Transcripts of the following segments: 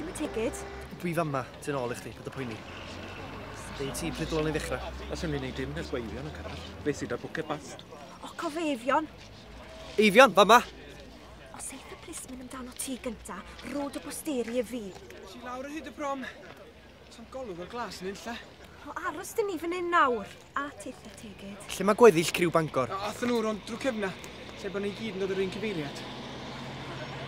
Lle mae tigyd? Dwi fan ma, ti'n ôl i chdi, bod y poeni. Dei ti pryd dwylo ni ddechrau? Os yw'n ei dim nes Eifion yn cyrraedd. Fe sydd â'r bwced bast. O, cof Eifion. Eifion, fan ma! O, seith y plismyn amdano ti gynta, rôd y bosteri y fi. Si lawr o hyd y brom. Sam golwg o'r glas yn unlle. O, aros dyn ni fan hyn nawr. A teith y tigyd. Lle mae gweddill criw Bangor? Athyn nhw rond drwy cefna, lle bod ni gyd yn dod o'r un cyfeiriad.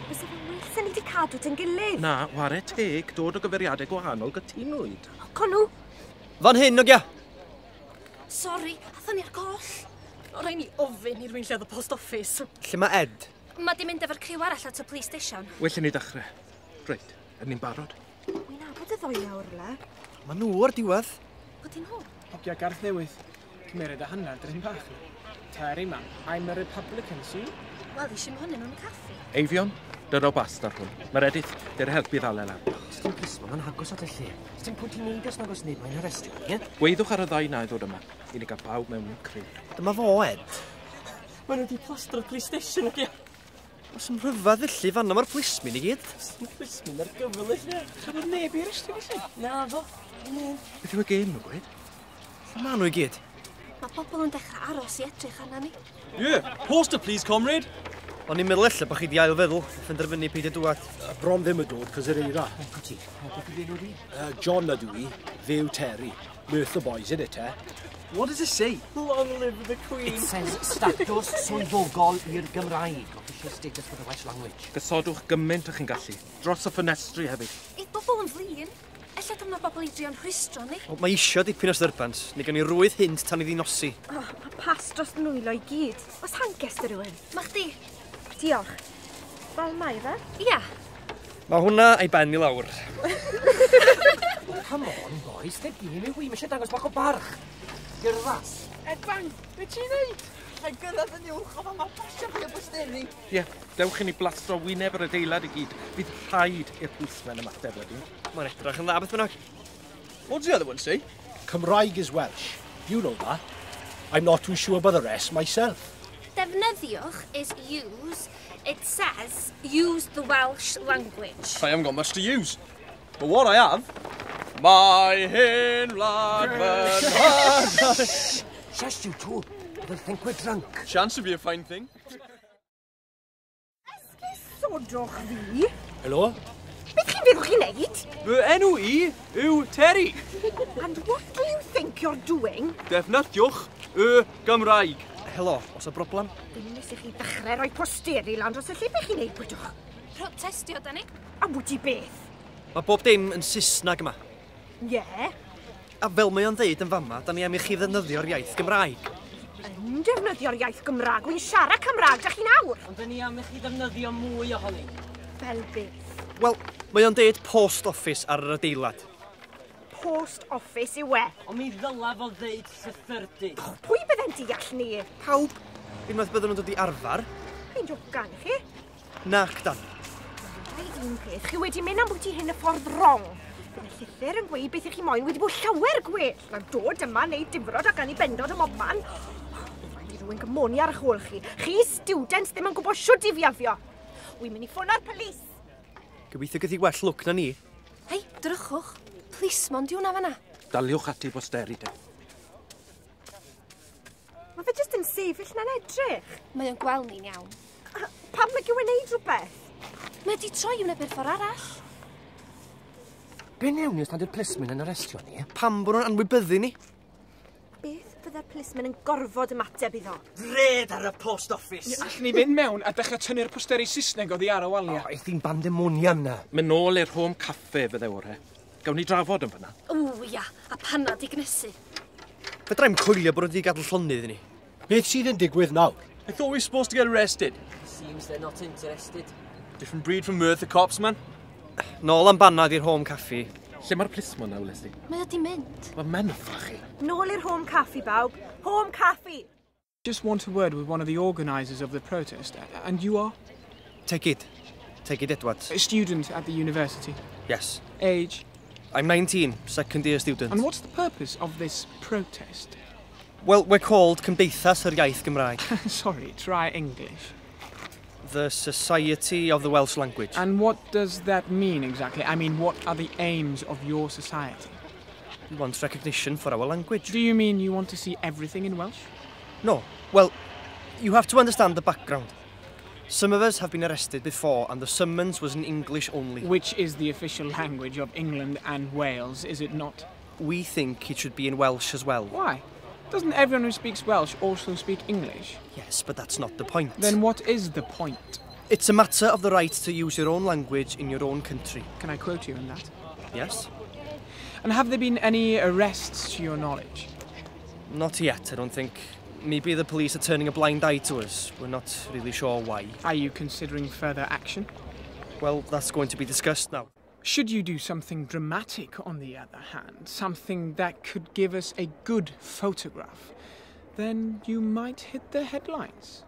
Bysa fe well sy'n ni wedi cadw dyn gilydd. Na, ware teg, dod o gyfeiriadau gwahanol gytunwyd. O, conw. Fan hyn, ogea! Sori, athon ni'r goll. O, rhaid ni ofyn i'r rwy'n lle oedd y post office. Lle mae Ed? Mae di mynd efo'r criw arall at y police station. Well ni ddechrau. Reit, er ni'n barod. Wy'n abod y ddoi nawr le. Mae nhw o'r diwedd. Bod nhw? Hogia garth newydd. Cymerid a hanner dyn bach. Terry man, I'm a Republican, see? Wel, eisiau hwnna nhw'n caffi. Eifion, dyro bast ar hwn. Mae'r edith, dy'r helpu ddal lan. Dim plismo, mae'n hagos at y lle. Dim pwynt i neud os nag os neb mae'n arestio, ie? Gweithwch ar y ddau na i ddod yma. I ni gael bawb mewn i'n criw. Dyma fo, Ed. Mae nhw wedi plastro police station, ogea. Os yn rhyfedd ddillu fan yma'r plismin i gyd. Sy'n plismin ar gyfyl eich ne. Sa bod neb i arestio felly? Na fo. Beth yw y gêm nhw gweud? Lle ma nhw i gyd? Mae pobl yn dechrau aros i edrych arna ni. Yeah, poster please, comrade. O'n i'n meddwl ella bod chi di ail feddwl, ffenderfynu peidio dŵad. Bron ddim y dod, cos yr eira. Ti, beth yw'n enw di? John ydw i, few Terry. Worth the boys, in it, eh? What does it say? Long live the Queen. It says statws swyddogol i'r Gymraeg, official status for the Welsh language. Gysodwch gymaint ych chi'n gallu. Dros y ffenestri hefyd. I bobl yn flin. Ella dyma bobl i drio'n rhwystro ni. O, mae isio dipyn o styrbans. Ni gan ni rwydd hynt tan iddi nosi. O, mae pas dros nwylo i gyd. Os hangest y rhywun. Ma' chdi? Diolch. Fel mai fe? Ia. Mae hwnna a'i ben i lawr. Come on, boys, ddeg i mi wy, mae eisiau dangos bach o barch. Gyrfas. Edfan, beth ti'n neud? Ai gyrraedd yn uwch o fan mae pasio fi o bosteri. Ie, dewch i ni blastro wyneb yr adeilad i gyd. Bydd rhaid i'r pwysmen ymateb wedyn. Mae'n edrych yn dda beth bynnag. What does the other one say? Cymraeg is Welsh. You know that. I'm not too sure about the rest myself. Defnyddiwch is use. It says use the Welsh language. I haven't got much to use. But what I have... My hen Ragford. Shush you two, they'll think we're drunk. Chance would be a fine thing. Esgusodwch fi. Hello? Beth chi'n feddwl chi'n neud? Fy enw i yw Terry. And what do you think you're doing? Defnyddiwch y Gymraeg. Helo, os y broblem? Dwi'n nes i chi ddechrau rhoi posteri lan dros y lle beth chi'n neud bwydwch. Protestio, da ni. A bwydi beth? Mae bob dim yn Saesnag yma. Ie. A fel mae o'n ddeud yn fama, da ni am i chi ddefnyddio'r iaith Gymraeg. Yn defnyddio'r iaith Gymraeg. Wy'n siarad Cymraeg, da chi nawr. Ond dyn ni am i chi ddefnyddio mwy ohoni. Fel beth? Wel, mae o'n deud post office ar yr adeilad. Post office yw e. Ond mi ddyla fo ddeud llythyrdu. Pwy bydde'n deall ni? Pawb, unwaith bydden nhw'n dod i arfar. Fi'n jocan i chi. Nac dan. Rhaid un peth, chi wedi mynd am bwyty hyn y ffordd rong. Bydd y llythyr yn gweud beth ych chi moyn wedi bod llawer gwell. Na dod yma neu difrod ac gan i bendod y mobman. Rhaid i rhywun gymoni ar eich hôl chi. Chi students ddim yn gwybod siwt i fiafio. Wy'n mynd i ffôn ar polis. Gobeithio gyda well lwc na ni. Hei, drychwch. Plismon di hwnna fanna. Daliwch ati bosteri de. Mae fe jyst yn sefyll na'n edrych. Mae o'n gweld ni'n iawn. Pam nag yw e'n neud rhywbeth? Mae di troi hwnna byr ffordd arall. Be newn ni os nad yw'r plismin yn arestio ni? Pam bod nhw'n anwybyddu ni? Beth bydde'r polismen yn gorfod ymateb iddo? Red ar y post office. Allen ni fynd mewn a dechrau tynnu'r posteri Saesneg oddi ar y walia. O, eith hi'n bandemonian na. Mynd nôl i'r home caffe fydde ore. Gawn ni drafod yn fyna. O, ia, a panna di gnesu. Fedrai'm coelio bod wedi gadw llonydd i ni. Beth sydd yn digwydd nawr? I thought we were supposed to get arrested. Seems they're not interested. Different breed from Earth, the cops, man. Nôl am banad i'r home caffi. Lle mae'r plismon nawr, Leslie? Mae o di mynd. Mae menfa chi. Nôl i'r home caffi, bawb. Home caffi! Just want a word with one of the organisers of the protest. And you are? Tegid. Tegid Edwards. A student at the university. Yes. Age? I'm 19, second year student. And what's the purpose of this protest? Well, we're called Cymdeithas yr Iaith Gymraeg. Sorry, try English. The Society of the Welsh Language. And what does that mean exactly? I mean, what are the aims of your society? We want recognition for our language. Do you mean you want to see everything in Welsh? No. Well, you have to understand the background. Some of us have been arrested before and the summons was in English only. Which is the official language of England and Wales, is it not? We think it should be in Welsh as well. Why? Doesn't everyone who speaks Welsh also speak English? Yes, but that's not the point. Then what is the point? It's a matter of the right to use your own language in your own country. Can I quote you in that? Yes? And have there been any arrests to your knowledge? Not yet, I don't think. Maybe the police are turning a blind eye to us. We're not really sure why. Are you considering further action? Well, that's going to be discussed now. Should you do something dramatic, on the other hand, something that could give us a good photograph, then you might hit the headlines.